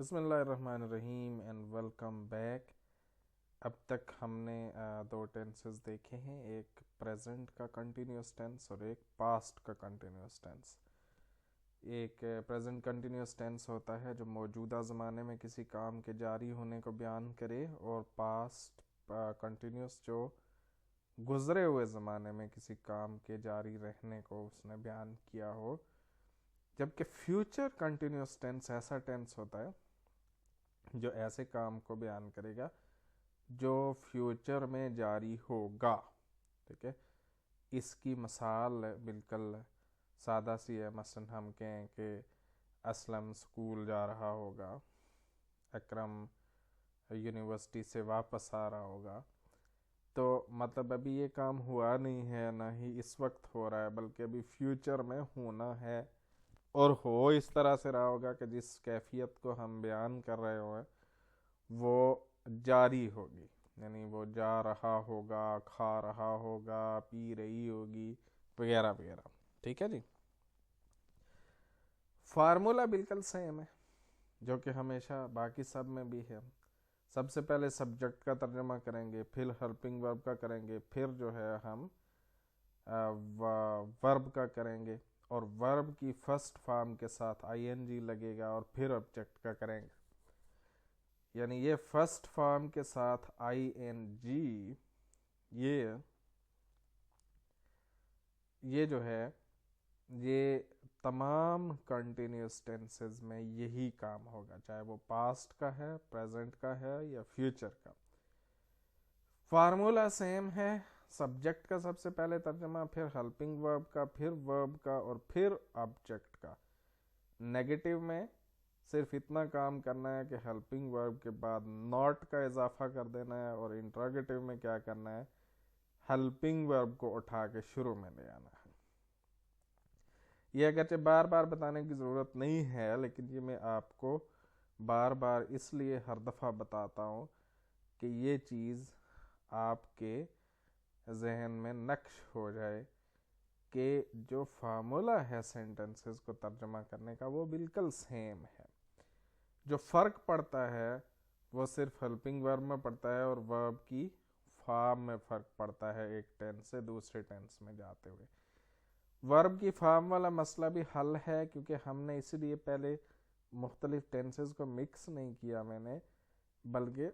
बिस्मिल्लाहिर्रहमानिर्रहीम and welcome back. अब तक हमने दो टेंसेस देखे हैं, एक प्रेजेंट का कंटिन्यूस टेंस और एक पास्ट का कंटिन्यूस टेंस। एक प्रेजेंट कंटिन्यूस टेंस होता है जो मौजूदा ज़माने में किसी काम के जारी होने को बयान करे, और पास्ट कंटिन्यूस जो गुज़रे हुए ज़माने में किसी काम के जारी रहने को उसने बयान किया हो। जबकि फ्यूचर कंटिन्यूस टेंस ऐसा टेंस होता है जो ऐसे काम को बयान करेगा जो फ्यूचर में जारी होगा। ठीक है, इसकी मिसाल बिल्कुल सादा सी है। मसलन हम कहें कि असलम स्कूल जा रहा होगा, अकरम यूनिवर्सिटी से वापस आ रहा होगा। तो मतलब अभी ये काम हुआ नहीं है, ना ही इस वक्त हो रहा है, बल्कि अभी फ्यूचर में होना है, और हो इस तरह से रहा होगा कि जिस कैफियत को हम बयान कर रहे हो वो जारी होगी। यानी वो जा रहा होगा, खा रहा होगा, पी रही होगी, वगैरह वगैरह। ठीक है जी। फार्मूला बिल्कुल सेम है जो कि हमेशा बाकी सब में भी है। सबसे पहले सब्जेक्ट का तर्जमा करेंगे, फिर हेल्पिंग वर्ब का करेंगे, फिर जो है हम वर्ब का करेंगे, और वर्ब की फर्स्ट फॉर्म के साथ आईएनजी लगेगा, और फिर ऑब्जेक्ट का करेंगे। यानी ये फर्स्ट फॉर्म के साथ आईएनजी, ये जो है, ये तमाम कंटिन्यूस टेंसेस में यही काम होगा, चाहे वो पास्ट का है, प्रेजेंट का है, या फ्यूचर का। फार्मूला सेम है। सब्जेक्ट का सबसे पहले तर्जमा, फिर हेल्पिंग वर्ब का, फिर वर्ब का, और फिर ऑब्जेक्ट का। नेगेटिव में सिर्फ इतना काम करना है कि हेल्पिंग वर्ब के बाद नॉट का इजाफा कर देना है, और इंट्रोगेटिव में क्या करना है, हेल्पिंग वर्ब को उठा के शुरू में ले आना है। ये अगरचे बार बार बताने की ज़रूरत नहीं है, लेकिन ये मैं आपको बार बार इसलिए हर दफ़ा बताता हूँ कि ये चीज़ आपके जहन में नक्श हो जाए कि जो फार्मूला है सेंटेंसेस को तर्जमा करने का वो बिल्कुल सेम है। जो फ़र्क पड़ता है वो सिर्फ हेल्पिंग वर्ब में पड़ता है, और वर्ब की फॉर्म में फ़र्क पड़ता है एक टेंस से दूसरे टेंस में जाते हुए। वर्ब की फॉर्म वाला मसला भी हल है, क्योंकि हमने इसीलिए पहले मुख्तलिफ टेंसेस को मिक्स नहीं किया मैंने, बल्कि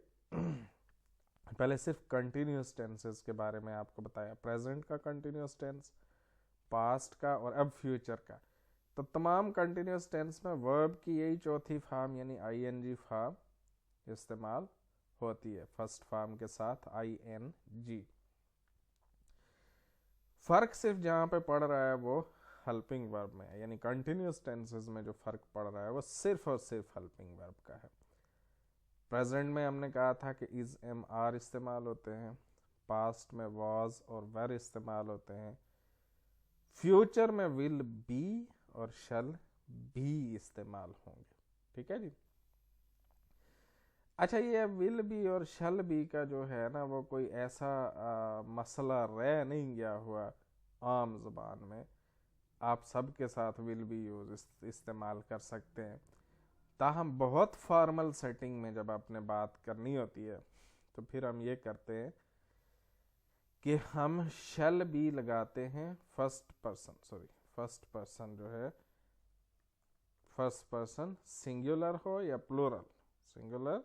पहले सिर्फ कंटिन्यूस टेंसेस के बारे में आपको बताया, प्रेजेंट का कंटिन्यूस टेंस, पास्ट का, और अब फ्यूचर का। तो तमाम कंटिन्यूस टेंस में वर्ब की यही चौथी फॉर्म यानी आईएनजी फॉर्म इस्तेमाल होती है, फर्स्ट फॉर्म के साथ आईएनजी। फर्क सिर्फ जहां पे पड़ रहा है वो हेल्पिंग वर्ब में है, यानी कंटिन्यूस टेंसेस में जो फर्क पड़ रहा है वो सिर्फ और सिर्फ हेल्पिंग वर्ब का है। प्रेजेंट में हमने कहा था कि इज एम आर इस्तेमाल होते हैं, पास्ट में वॉज और वेर इस्तेमाल होते हैं, फ्यूचर में विल बी और शल भी इस्तेमाल होंगे। ठीक है जी। अच्छा, ये विल बी और शल बी का जो है ना, वो कोई ऐसा मसला रह नहीं गया हुआ आम ज़बान में। आप सब के साथ विल बी यूज इस्तेमाल कर सकते हैं। ताहम बहुत फॉर्मल सेटिंग में जब आपने बात करनी होती है तो फिर हम ये करते हैं कि हम शल बी लगाते हैं फर्स्ट पर्सन जो है, फर्स्ट पर्सन सिंगुलर हो या प्लूरल, सिंगुलर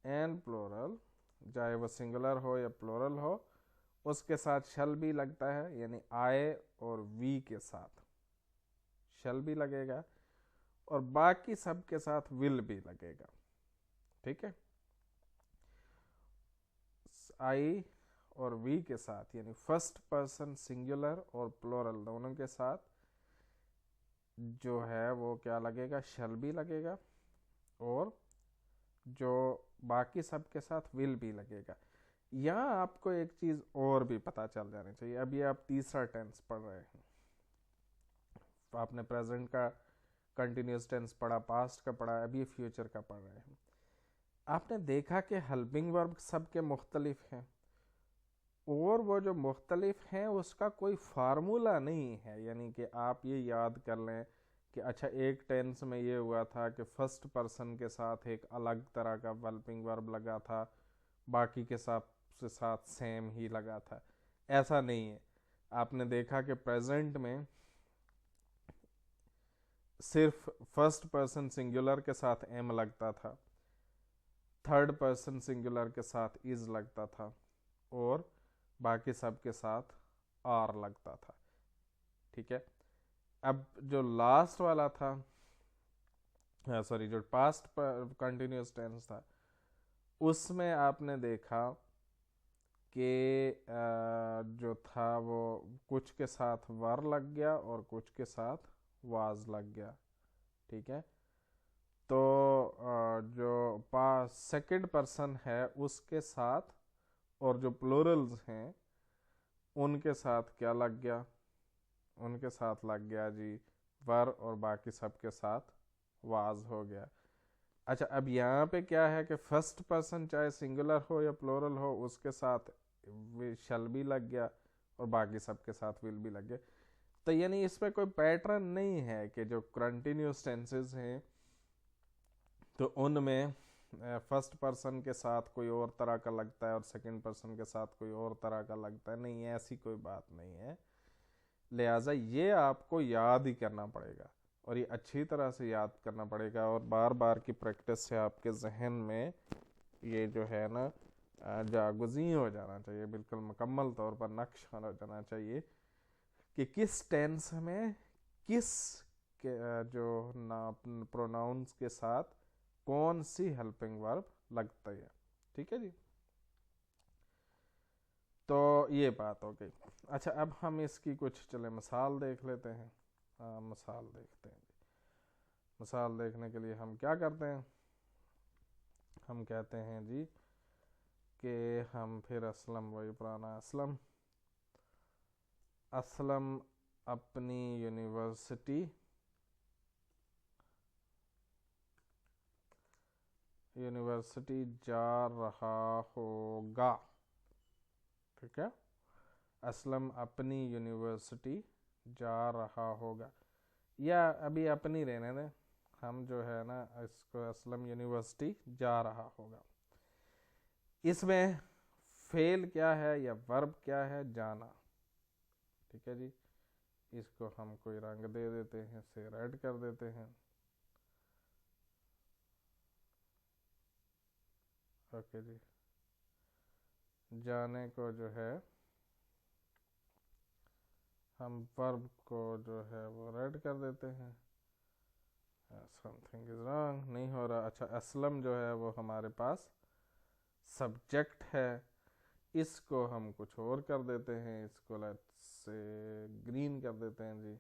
एंड प्लूरल, चाहे वो सिंगुलर हो या प्लूरल हो, उसके साथ शल भी लगता है। यानी आई और वी के साथ शल भी लगेगा, और बाकी सब के साथ विल भी लगेगा। ठीक है, आई और वी के साथ, यानी फर्स्ट पर्सन सिंगुलर और प्लूरल दोनों के साथ जो है वो क्या लगेगा, शल भी लगेगा, और जो बाकी सब के साथ विल भी लगेगा। यहाँ आपको एक चीज और भी पता चल जानी चाहिए। अभी आप तीसरा टेंस पढ़ रहे हैं, तो आपने प्रेजेंट का कंटिन्यूस टेंस पढ़ा, पास्ट का पढ़ा, अभी फ्यूचर का पढ़ रहे हैं। आपने देखा कि हेल्पिंग वर्ब सबके मुख्तलिफ हैं, और वो जो मुख्तलिफ हैं उसका कोई फार्मूला नहीं है। यानी कि आप ये याद कर लें कि अच्छा एक टेंस में ये हुआ था कि फर्स्ट पर्सन के साथ एक अलग तरह का हेल्पिंग वर्ब लगा था, बाकी के साथ सेम ही लगा था। ऐसा नहीं है। आपने देखा कि प्रेजेंट में सिर्फ फर्स्ट पर्सन सिंगुलर के साथ एम लगता था, थर्ड पर्सन सिंगुलर के साथ इज लगता था, और बाकी सब के साथ आर लगता था। ठीक है। अब जो लास्ट वाला था, जो पास्ट कंटिन्यूअस टेंस था, उसमें आपने देखा कि जो था वो कुछ के साथ वर लग गया और कुछ के साथ वाज लग गया। ठीक है। तो जो सेकंड पर्सन है उसके साथ और जो प्लूरल्स हैं उनके साथ क्या लग गया? उनके साथ लग गया जी वर, और बाकी सब के साथ वाज हो गया। अच्छा, अब यहाँ पे क्या है कि फर्स्ट पर्सन चाहे सिंगुलर हो या प्लूरल हो उसके साथ शल भी लग गया और बाकी सब के साथ विल भी लग गया। तो यानी इसमें कोई पैटर्न नहीं है कि जो कंटिन्यूअस टेंसेस हैं तो उनमें फर्स्ट पर्सन के साथ कोई और तरह का लगता है और सेकंड पर्सन के साथ कोई और तरह का लगता है। नहीं, ऐसी कोई बात नहीं है। लिहाजा ये आपको याद ही करना पड़ेगा और ये अच्छी तरह से याद करना पड़ेगा, और बार बार की प्रैक्टिस से आपके जहन में ये जो है ना जागुज़ी हो जाना चाहिए, बिल्कुल मुकम्मल तौर पर नक्श हो जाना चाहिए कि किस टेंस में किस के जो प्रोनाउंस के साथ कौन सी हेल्पिंग वर्ब लगता है। ठीक है जी। तो ये बात हो गई। अच्छा, अब हम इसकी कुछ चले मिसाल देख लेते हैं। मिसाल देखते हैं। मिसाल देखने के लिए हम क्या करते हैं? हम कहते हैं जी कि हम फिर असलम, वही पुराना असलम, असलम अपनी यूनिवर्सिटी जा रहा होगा। ठीक है। असलम अपनी यूनिवर्सिटी जा रहा होगा, या अभी अपनी रहने दें, हम जो है ना इसको असलम यूनिवर्सिटी जा रहा होगा। इसमें फेल क्या है या वर्ब क्या है? जाना। ठीक है जी। इसको हम कोई रंग दे देते हैं, से रेड कर देते हैं। ओके जी। जाने को जो है हम वर्ब को जो है वो रेड कर देते हैं। समथिंग इज रॉन्ग, नहीं हो रहा। अच्छा, असलम जो है वो हमारे पास सब्जेक्ट है, इसको हम कुछ और कर देते हैं, इसको से ग्रीन कर देते हैं जी।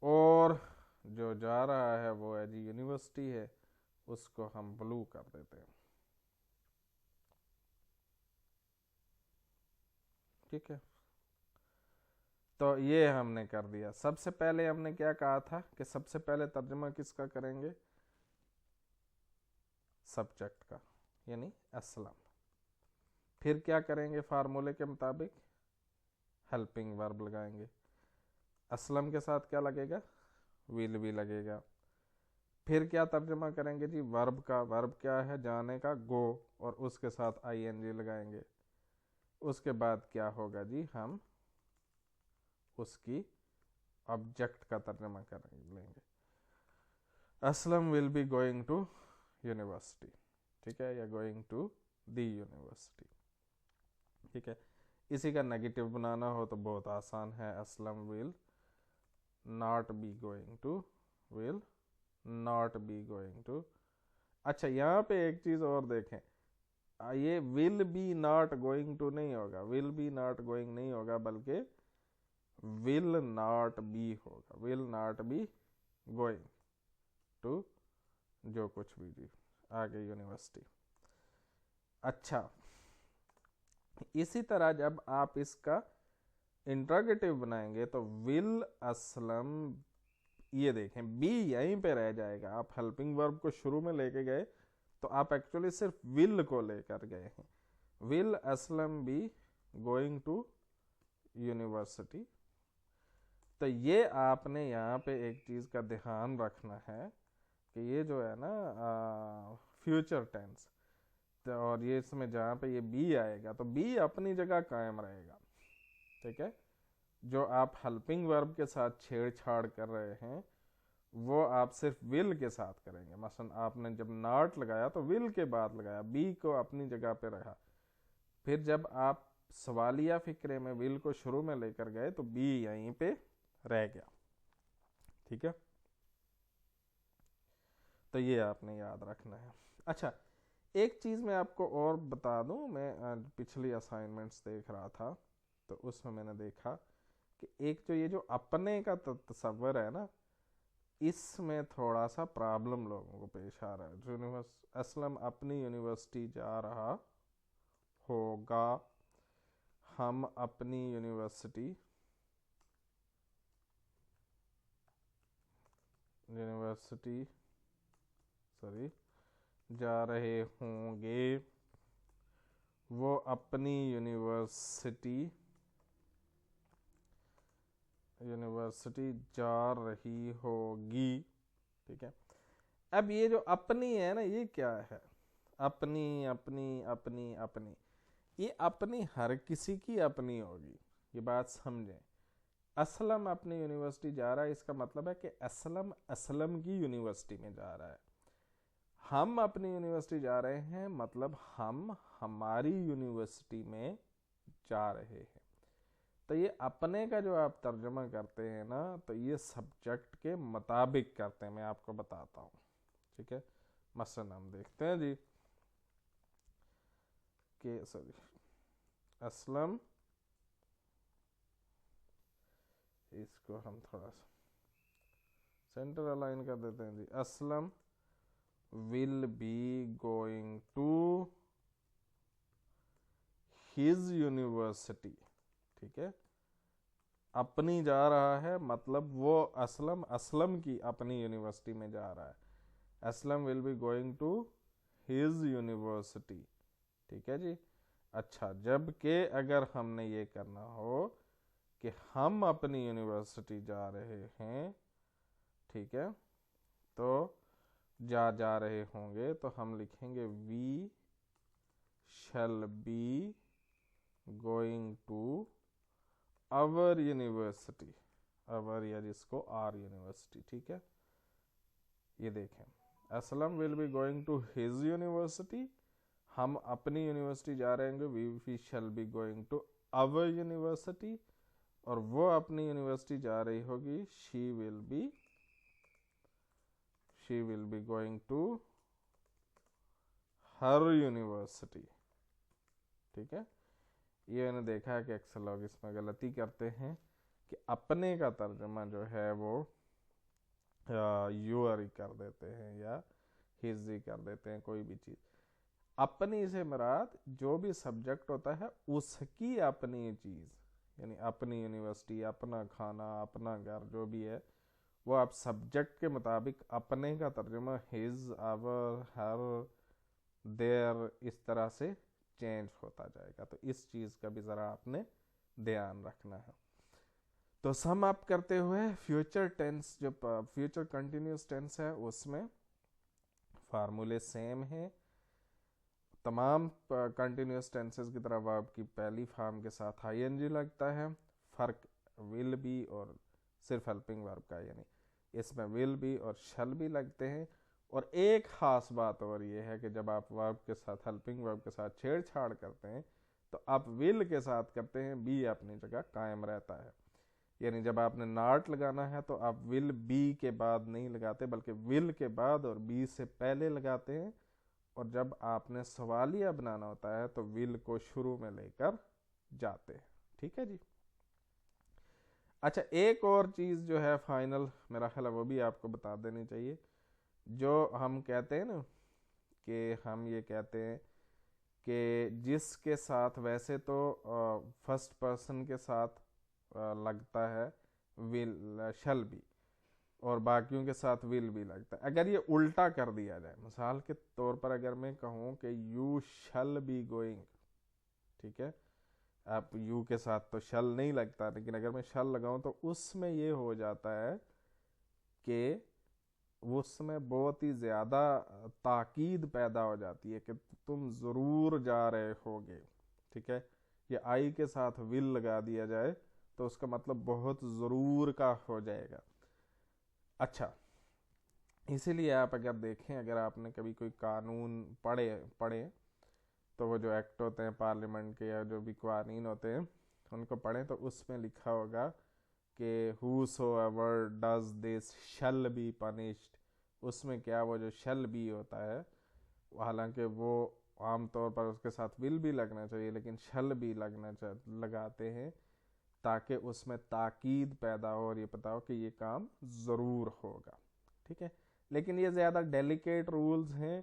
और जो जा रहा है वो है जी यूनिवर्सिटी है, उसको हम ब्लू कर देते हैं। ठीक है। तो ये हमने कर दिया। सबसे पहले हमने क्या कहा था कि सबसे पहले तर्जुमा किसका करेंगे? सब्जेक्ट का, यानी असलम। फिर क्या करेंगे? फार्मूले के मुताबिक हेल्पिंग वर्ब लगाएंगे। असलम के साथ क्या लगेगा? विल भी लगेगा। फिर क्या तर्जुमा करेंगे जी? वर्ब का। वर्ब क्या है? जाने का, गो, और उसके साथ आईएनजी लगाएंगे। उसके बाद क्या होगा जी? हम उसकी ऑब्जेक्ट का तर्जुमा कर लेंगे। Aslam will be going to university. ठीक है, या गोइंग टू दी यूनिवर्सिटी। ठीक है। इसी का नेगेटिव बनाना हो तो बहुत आसान है। Aslam will not be going to, will not be going to. अच्छा, यहाँ पे एक चीज और देखें, ये will be not going to नहीं होगा, विल बी नॉट गोइंग नहीं होगा, बल्कि विल नॉट बी होगा। Will not be going to जो कुछ भी जी आगे यूनिवर्सिटी। अच्छा, इसी तरह जब आप इसका इंट्रोगेटिव बनाएंगे तो विल असलम, ये देखें बी यहीं पे रह जाएगा। आप हेल्पिंग वर्ब को शुरू में लेके गए तो आप एक्चुअली सिर्फ विल को लेकर गए हैं। Will Aslam be going to university, तो ये आपने यहाँ पे एक चीज़ का ध्यान रखना है कि ये जो है ना फ्यूचर टेंस, तो और ये इसमें जहाँ पे ये बी आएगा तो बी अपनी जगह कायम रहेगा, ठीक है। जो आप हेल्पिंग वर्ब के साथ छेड़छाड़ कर रहे हैं वो आप सिर्फ विल के साथ करेंगे। मसलन आपने जब नॉट लगाया तो विल के बाद लगाया, बी को अपनी जगह पे रखा। फिर जब आप सवालिया फिक्रे में विल को शुरू में लेकर गए तो बी यहीं पे रह गया, ठीक है। तो ये आपने याद रखना है। अच्छा, एक चीज़ मैं आपको और बता दूं, मैं पिछली असाइनमेंट्स देख रहा था तो उसमें मैंने देखा कि एक जो ये जो अपने का तस्वर है ना, इसमें थोड़ा सा प्रॉब्लम लोगों को पेश आ रहा है। जो असलम अपनी यूनिवर्सिटी जा रहा होगा, हम अपनी यूनिवर्सिटी सॉरी जा रहे होंगे, वो अपनी यूनिवर्सिटी जा रही होगी, ठीक है। अब ये जो अपनी है ना, ये क्या है? अपनी अपनी अपनी अपनी, ये अपनी हर किसी की अपनी होगी, ये बात समझें। असलम अपनी यूनिवर्सिटी जा रहा है, इसका मतलब है कि असलम असलम की यूनिवर्सिटी में जा रहा है। हम अपनी यूनिवर्सिटी जा रहे हैं, मतलब हम हमारी यूनिवर्सिटी में जा रहे हैं। तो ये अपने का जो आप तर्जुमा करते हैं ना, तो ये सब्जेक्ट के मुताबिक करते हैं, मैं आपको बताता हूँ, ठीक है। मसलन हम देखते हैं जी कि सॉरी असलम, इसको हम थोड़ा सा सेंटर अलाइन कर देते हैं जी। Aslam will be going to his university, ठीक है। अपनी जा रहा है मतलब वो असलम असलम की अपनी यूनिवर्सिटी में जा रहा है। Aslam will be going to his university, ठीक है जी। अच्छा, जबकि अगर हमने ये करना हो कि हम अपनी यूनिवर्सिटी जा रहे हैं, ठीक है, तो जा रहे होंगे तो हम लिखेंगे we shall be going to our university, our या जिसको आर यूनिवर्सिटी, ठीक है। ये देखें, Aslam will be going to his university, हम अपनी यूनिवर्सिटी जा रहे हैं, we shall be going to our university, और वो अपनी यूनिवर्सिटी जा रही होगी, she will be going to her university, ठीक है। ये मैंने देखा है कि अक्सर लोग इसमें गलती करते हैं कि अपने का तर्जुमा जो है वो यूर ही कर देते हैं या हिज ही कर देते हैं। कोई भी चीज़ अपनी से मुराद जो भी सब्जेक्ट होता है उसकी अपनी चीज़, यानी अपनी यूनिवर्सिटी, अपना खाना, अपना घर, जो भी है वो आप सब्जेक्ट के मुताबिक अपने का तर्जुमा हिज, आवर, हर, देयर इस तरह से चेंज होता जाएगा। तो इस चीज़ का भी ज़रा आपने ध्यान रखना है। तो सम अप करते हुए फ्यूचर टेंस, जो फ्यूचर कंटिन्यूस टेंस है उसमें फार्मूले सेम है। तमाम कंटिन्यूस टेंसेस की तरह वर्ब की पहली फॉर्म के साथ आईएनजी लगता है। फ़र्क विल बी और सिर्फ हेल्पिंग वर्ब का, यानी इसमें विल बी और शल भी लगते हैं। और एक ख़ास बात और ये है कि जब आप वर्ब के साथ, हेल्पिंग वर्ब के साथ छेड़छाड़ करते हैं तो आप विल के साथ करते हैं, बी अपनी जगह कायम रहता है। यानी जब आपने नॉट लगाना है तो आप विल बी के बाद नहीं लगाते, बल्कि विल के बाद और बी से पहले लगाते हैं। और जब आपने सवालिया बनाना होता है तो विल को शुरू में लेकर जाते हैं, ठीक है जी। अच्छा, एक और चीज़ जो है फाइनल, मेरा ख्याल है वो भी आपको बता देनी चाहिए। जो हम कहते हैं ना कि हम ये कहते हैं कि जिसके साथ वैसे तो फर्स्ट पर्सन के साथ लगता है विल, शल भी, और बाकियों के साथ विल भी लगता है। अगर ये उल्टा कर दिया जाए, मिसाल के तौर पर अगर मैं कहूँ कि यू शल बी गोइंग, ठीक है, आप यू के साथ तो शल नहीं लगता, लेकिन अगर मैं शल लगाऊं तो उसमें ये हो जाता है कि उसमें बहुत ही ज़्यादा ताकीद पैदा हो जाती है कि तुम ज़रूर जा रहे होगे। ठीक है, ये आई के साथ विल लगा दिया जाए तो उसका मतलब बहुत ज़रूर का हो जाएगा। अच्छा, इसीलिए आप अगर देखें, अगर आपने कभी कोई कानून पढ़े पढ़े तो वो जो एक्ट होते हैं पार्लियामेंट के या जो भी कानून होते हैं उनको पढ़ें तो उसमें लिखा होगा कि whosoever does this shall be punished। उसमें क्या, वो जो shall be होता है, हालांकि वो आमतौर पर उसके साथ will भी लगना चाहिए, लेकिन shall be लगाते हैं ताकि उसमें ताकीद पैदा हो और ये पता हो कि ये काम ज़रूर होगा। ठीक है, लेकिन ये ज़्यादा डेलिकेट रूल्स हैं।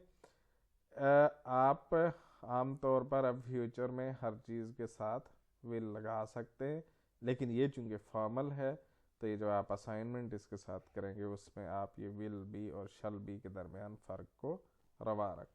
आप आमतौर पर अब फ्यूचर में हर चीज़ के साथ विल लगा सकते हैं, लेकिन ये चूंकि फॉर्मल है तो ये जो आप असाइनमेंट इसके साथ करेंगे उसमें आप ये विल बी और शल बी के दरमियान फ़र्क को रवा रखें।